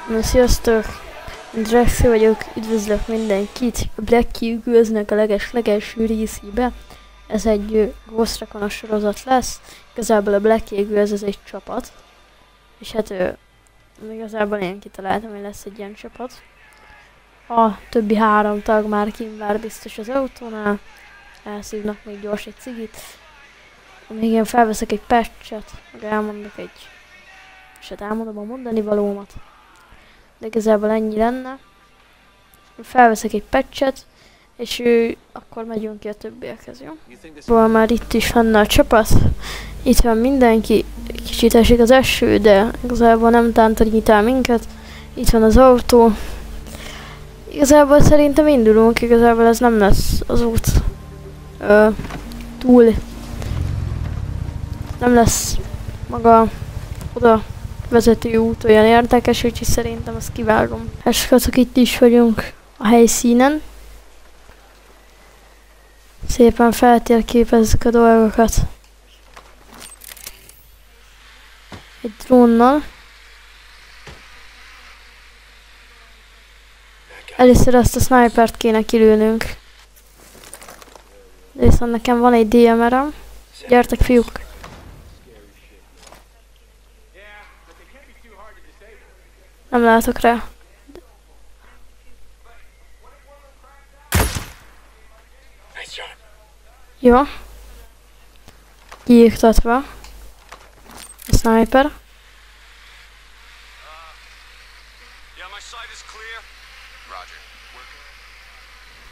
Na, sziasztok! Drexi vagyok, üdvözlök mindenkit a Black Eagles-nek a legelső részébe. Ez egy Ghost Recon-os sorozat lesz. Igazából a Black Eagles ez egy csapat. És hát igazából én kitaláltam, hogy lesz egy ilyen csapat. A többi 3 tag már kint vár biztos az autónál. Elszívnak még gyors egy cigit. Amíg én felveszek egy patchet, meg elmondok és hát elmondom a mondani valómat. De igazából ennyi lenne. Felveszek egy patchet, és akkor megyünk ki a többiekhez, jó? Szóval már itt is lenne a csapat. Itt van mindenki. Kicsit esik az eső, de igazából nem tántorít el minket. Itt van az autó. Igazából szerintem indulunk, igazából ez nem lesz az út túl. Nem lesz maga oda vezető út olyan érdekes, úgyhogy szerintem azt kivágom. Eskatok, itt is vagyunk a helyszínen. Szépen feltérképezzük a dolgokat. Egy drónnal. Először azt a snipert kéne kilőnünk. De viszont nekem van egy DMR-em. Gyertek, fiúk! Nem látok rá. Jó. Kiiktatva. A sniper.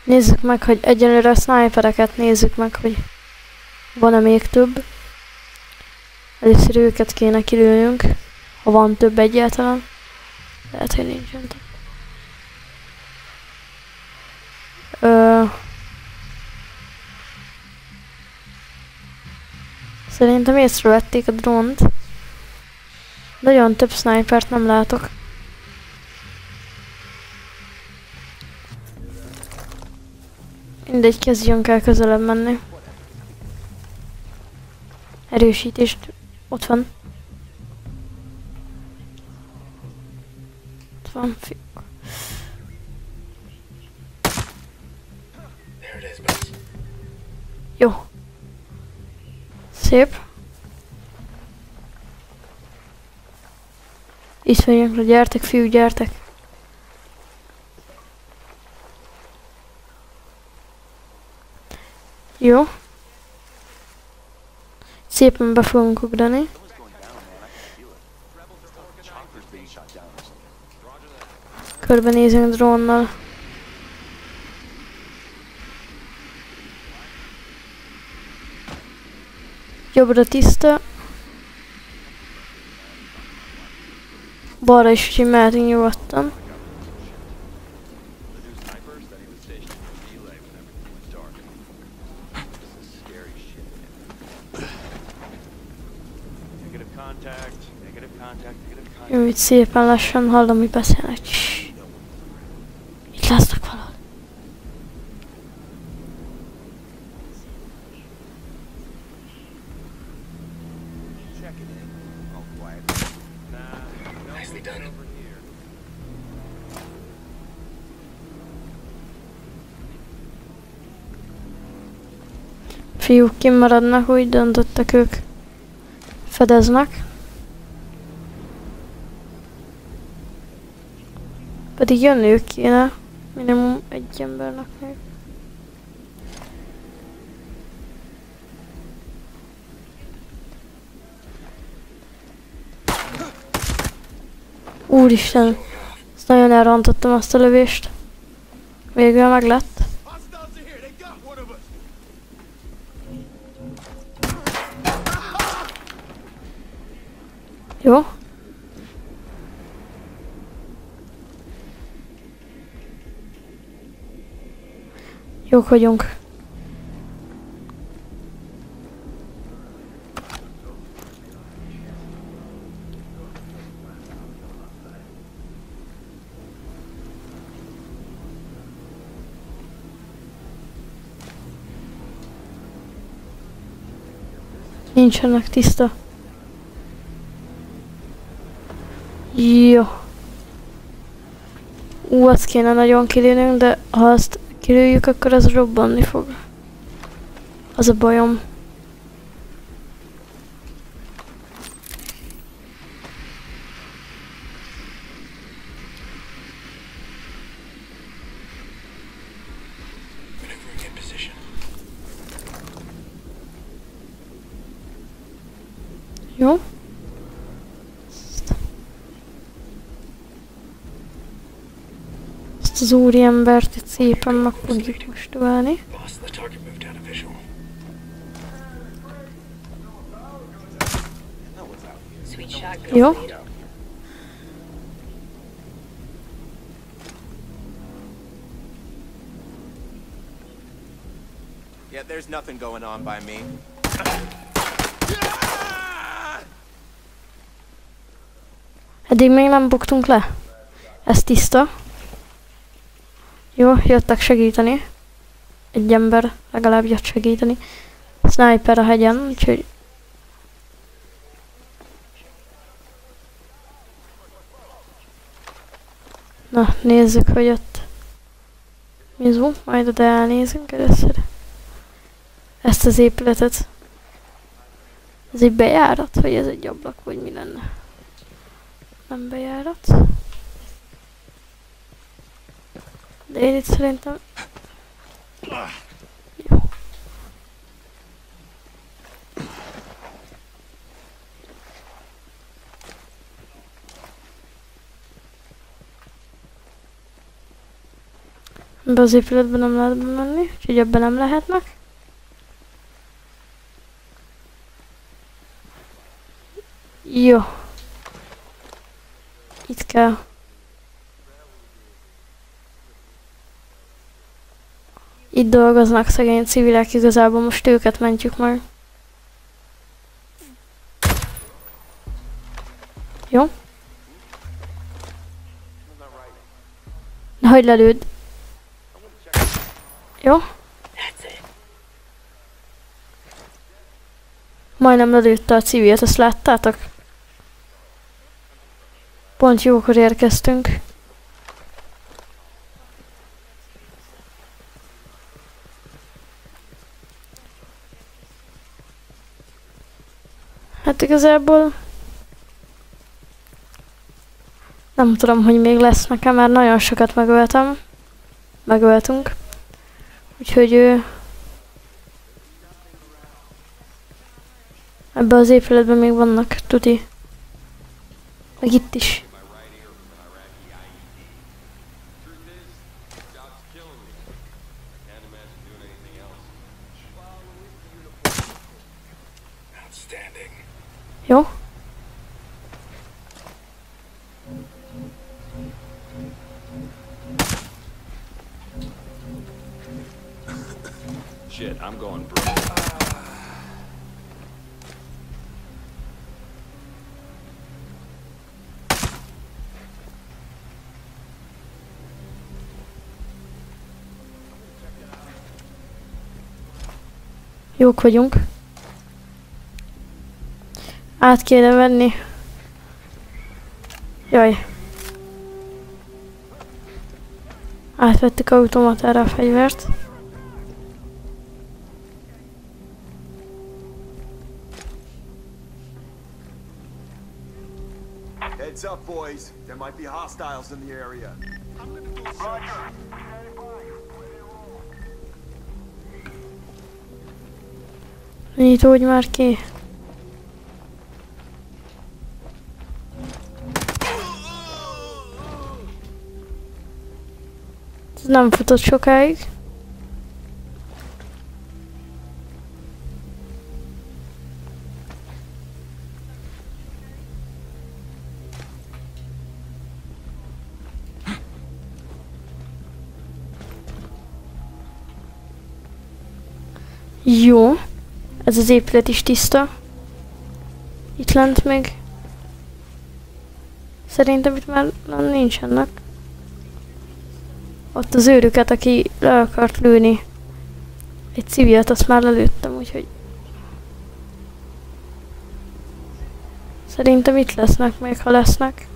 Nézzük meg, hogy egyenlőre a snipereket nézzük meg, hogy van-e még több. Először őket kéne kilőnünk, ha van több egyáltalán. Lehet, hogy nincsen több. Szerintem észrevették a drónt. Nagyon több snipert nem látok. Mindegy, kezdjünk el közelebb menni. Erősítést. Ott van. Ott van, fiúk. Jó. Szép. Itt vagyunk, gyertek, fiúk, gyertek. Jó. Szépen be fogunk ugrani. Körbenézünk drónnal. Jobbra tiszta. Balra is, úgyhogy mehetünk nyugodtan. Jó, itt szépen lassan hallom, hogy beszélnek. Itt lesznek valahol. Fiúk kimaradnak, úgy döntöttek ők. Fedeznek. Pedig jönniük kéne. Minimum egy embernek még. Úristen! Ezt nagyon elrontottam azt a lövést. Végül meg lett. Jó. Jók vagyunk. Nincsenek tiszta. Jó. Azt kéne nagyon kilőnünk, de ha azt kilőjük, akkor az robbanni fog. Az a bajom. Jó. Ezt az úriembert itt szépen meg fogjuk most ölni. Jó. Yeah, there's nothing going on by me. Eddig még nem buktunk le. Ez tiszta. Jó, jöttek segíteni. Egy ember legalább jött segíteni. Sniper a hegyen, úgyhogy... Na, nézzük, hogy ott... Mizu, majd oda elnézünk először. Ezt az épületet. Ez egy bejárat, vagy ez egy ablak, vagy mi lenne? Nem bejárat. De én itt szerintem... Jó. Ebbe az épületben nem lehet bemenni, úgyhogy ebben nem lehetnek. Jó. Itt kell. Itt dolgoznak szegény civilek, igazából most őket mentjük meg. Jó? Hogy lelőd. Jó? Majdnem lelőtte a civilt, ezt láttátok? Pont jókor érkeztünk. Hát igazából... Nem tudom, hogy még lesz nekem, mert nagyon sokat megöltem. Megöltünk. Úgyhogy... Ebben az épületben még vannak, tuti. Meg itt is. Jó? Shit, I'm going broke. Jók vagyunk. Át kéne venni. Jaj. Átvettük automatára a fegyvert. Heads up, boys. There might be hostiles in the area. Nyitódj már ki. Ez nem futott sokáig. Jó. Ez az épület is tiszta. Itt lent még. Szerintem itt már nincsenek. Ott az őrüket, aki le akart lőni egy civilt, azt már lelőttem, úgyhogy... Szerintem itt lesznek még, ha lesznek.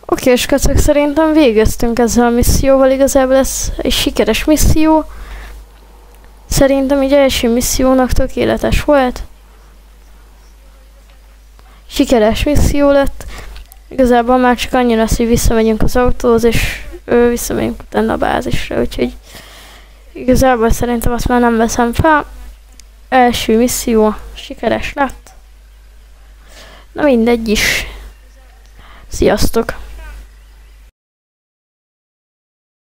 Oké, és köszönjük, szerintem végeztünk ezzel a misszióval, igazából ez egy sikeres misszió. Szerintem így első missziónak tökéletes volt. Sikeres misszió lett. Igazából már csak annyi lesz, hogy visszamegyünk az autóhoz, és visszamegyünk utána a bázisra, úgyhogy igazából szerintem azt már nem veszem fel. Első misszió sikeres lett. Na mindegy is. Sziasztok!